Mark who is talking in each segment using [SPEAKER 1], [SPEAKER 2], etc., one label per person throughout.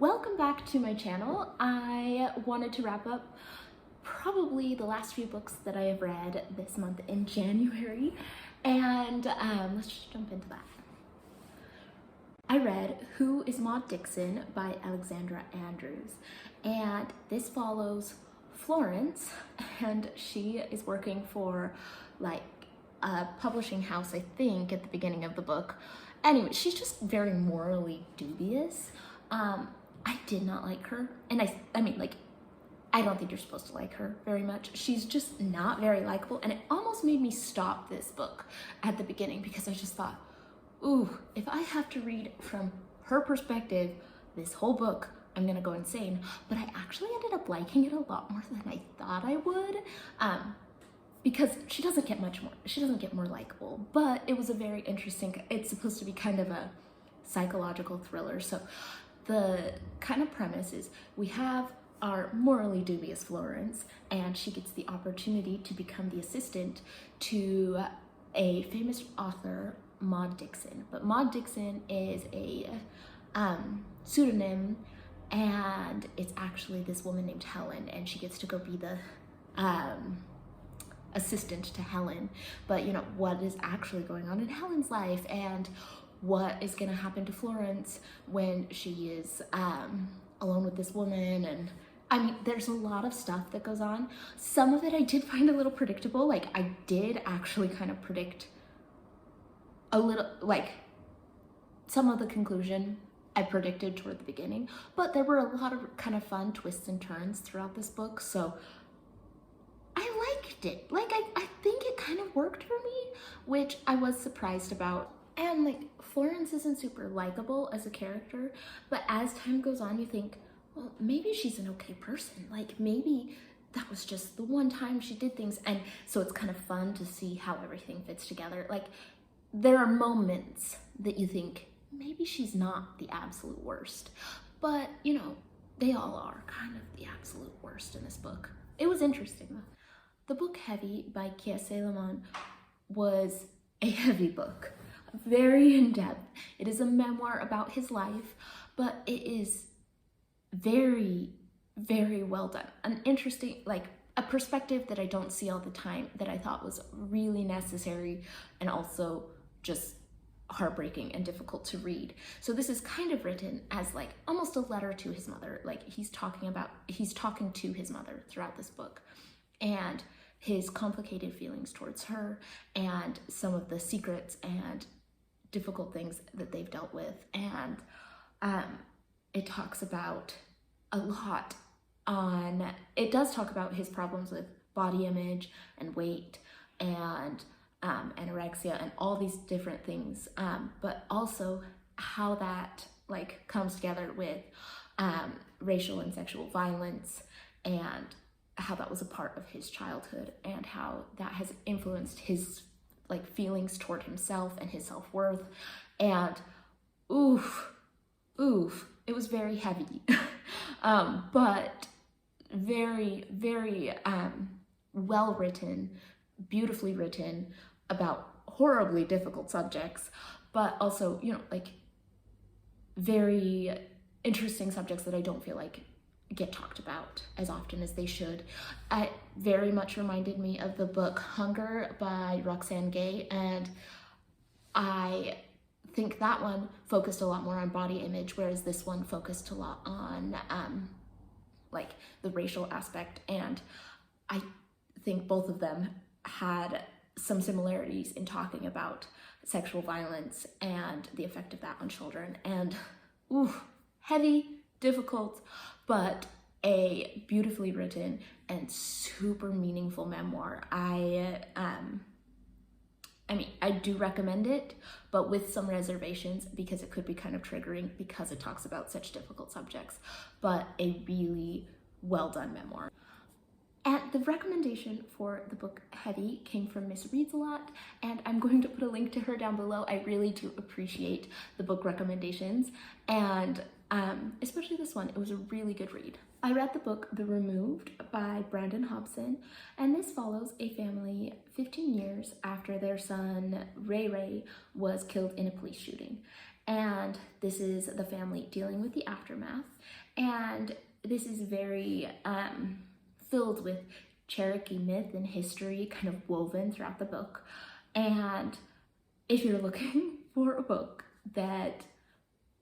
[SPEAKER 1] Welcome back to my channel. I wanted to wrap up probably the last few books that I have read this month in January, and let's just jump into that. I read Who is Maud Dixon by Alexandra Andrews, and this follows Florence, and she is working for like a publishing house, I think, at the beginning of the book. Anyway, she's just very morally dubious. I did not like her, and I mean, like, I don't think you're supposed to like her very much. She's just not very likable, and it almost made me stop this book at the beginning because I just thought, ooh, if I have to read from her perspective this whole book, I'm gonna go insane. But I actually ended up liking it a lot more than I thought I would, because she doesn't get more likable, but it was a very interesting, it's supposed to be kind of a psychological thriller. So the kind of premise is we have our morally dubious Florence, and she gets the opportunity to become the assistant to a famous author, Maud Dixon. But Maud Dixon is a pseudonym, and it's actually this woman named Helen, and she gets to go be the assistant to Helen. But you know, what is actually going on in Helen's life, and what is gonna happen to Florence when she is alone with this woman. And I mean, there's a lot of stuff that goes on. Some of it I did find a little predictable. Like, I did actually kind of predict a little, like, some of the conclusion I predicted toward the beginning, but there were a lot of kind of fun twists and turns throughout this book, so I liked it. Like, I think it kind of worked for me, which I was surprised about. And like, Florence isn't super likable as a character, but as time goes on, you think, well, maybe she's an okay person. Like, maybe that was just the one time she did things. And so it's kind of fun to see how everything fits together. Like, there are moments that you think, maybe she's not the absolute worst, but you know, they all are kind of the absolute worst in this book. It was interesting though. The book Heavy by Kiese Lemon was a heavy book, very in-depth. It is a memoir about his life, but it is very, very well done. An interesting, like, a perspective that I don't see all the time that I thought was really necessary, and also just heartbreaking and difficult to read. So this is kind of written as like almost a letter to his mother. Like, he's talking to his mother throughout this book, and his complicated feelings towards her, and some of the secrets and difficult things that they've dealt with. And it talks about a lot it does talk about his problems with body image and weight and anorexia and all these different things, but also how that like comes together with racial and sexual violence, and how that was a part of his childhood, and how that has influenced his like feelings toward himself and his self-worth. And oof, it was very heavy, but very, very well written, beautifully written, about horribly difficult subjects, but also, you know, like, very interesting subjects that I don't feel like get talked about as often as they should. It very much reminded me of the book Hunger by Roxane Gay, and I think that one focused a lot more on body image, whereas this one focused a lot on like the racial aspect. And I think both of them had some similarities in talking about sexual violence and the effect of that on children. And ooh, heavy, difficult, but a beautifully written and super meaningful memoir. I mean, I do recommend it, but with some reservations, because it could be kind of triggering because it talks about such difficult subjects, but a really well done memoir. And the recommendation for the book Heavy came from MsReads A Lot, and I'm going to put a link to her down below. I really do appreciate the book recommendations, and especially this one. It was a really good read. I read the book The Removed by Brandon Hobson, and this follows a family 15 years after their son Ray Ray was killed in a police shooting. and this is the family dealing with the aftermath. And this is very filled with Cherokee myth and history kind of woven throughout the book. And if you're looking for a book that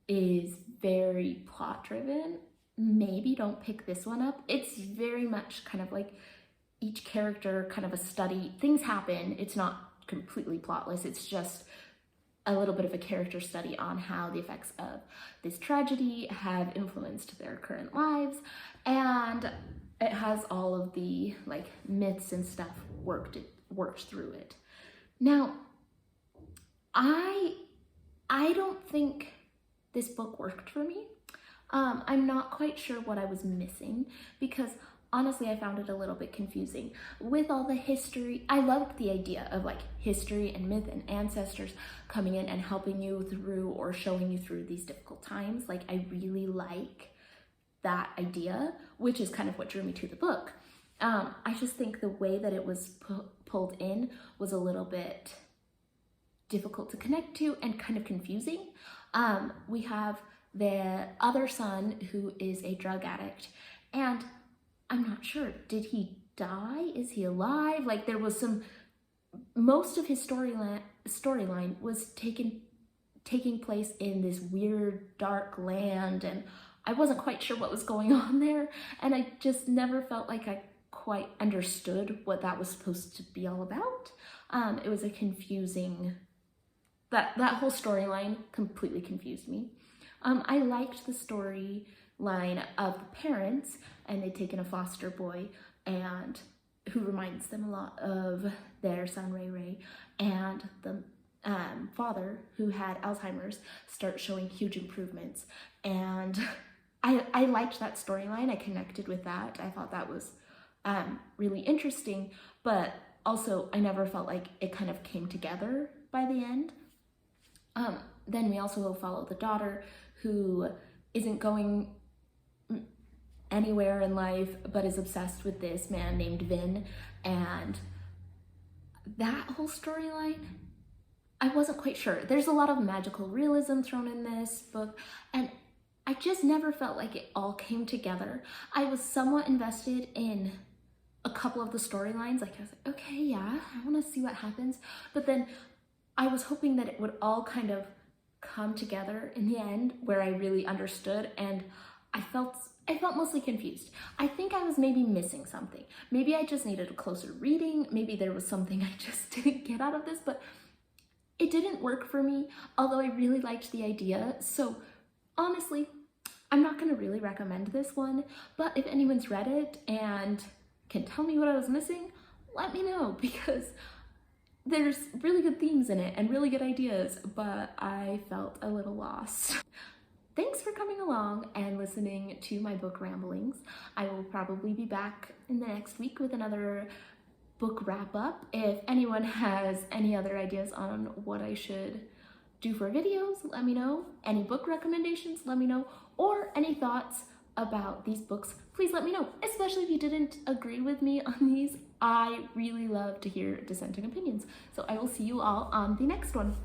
[SPEAKER 1] is very plot driven, maybe don't pick this one up. It's very much kind of like each character kind of a study. Things happen. It's not completely plotless. It's just a little bit of a character study on how the effects of this tragedy have influenced their current lives. And it has all of the like myths and stuff worked through it. Now, I don't think this book worked for me. I'm not quite sure what I was missing, because honestly, I found it a little bit confusing. With all the history, I loved the idea of like history and myth and ancestors coming in and helping you through or showing you through these difficult times. Like, I really like that idea, which is kind of what drew me to the book. I just think the way that it was pulled in was a little bit difficult to connect to and kind of confusing. We have the other son who is a drug addict, and I'm not sure, did he die? Is he alive? Like, there was most of his storyline was taking place in this weird dark land, and I wasn't quite sure what was going on there, and I just never felt like I quite understood what that was supposed to be all about. It was a confusing, that whole storyline completely confused me. I liked the storyline of the parents, and they'd taken a foster boy and who reminds them a lot of their son Ray Ray, and the father, who had Alzheimer's, start showing huge improvements. And I liked that storyline. I connected with that. I thought that was really interesting, but also I never felt like it kind of came together by the end. Then we also follow the daughter, who isn't going anywhere in life but is obsessed with this man named Vin, and that whole storyline, I wasn't quite sure. There's a lot of magical realism thrown in this book, and I just never felt like it all came together. I was somewhat invested in a couple of the storylines. Like, I was like, okay, yeah, I want to see what happens, but then I was hoping that it would all kind of come together in the end where I really understood, and I felt mostly confused. I think I was maybe missing something. Maybe I just needed a closer reading. Maybe there was something I just didn't get out of this, but it didn't work for me, although I really liked the idea. So honestly, I'm not going to really recommend this one, but if anyone's read it and can tell me what I was missing, let me know, because there's really good themes in it and really good ideas, but I felt a little lost. Thanks for coming along and listening to my book ramblings. I will probably be back in the next week with another book wrap up. If anyone has any other ideas on what I should do for videos, let me know. Any book recommendations, let me know. Or any thoughts about these books, please let me know. Especially if you didn't agree with me on these. I really love to hear dissenting opinions. So I will see you all on the next one.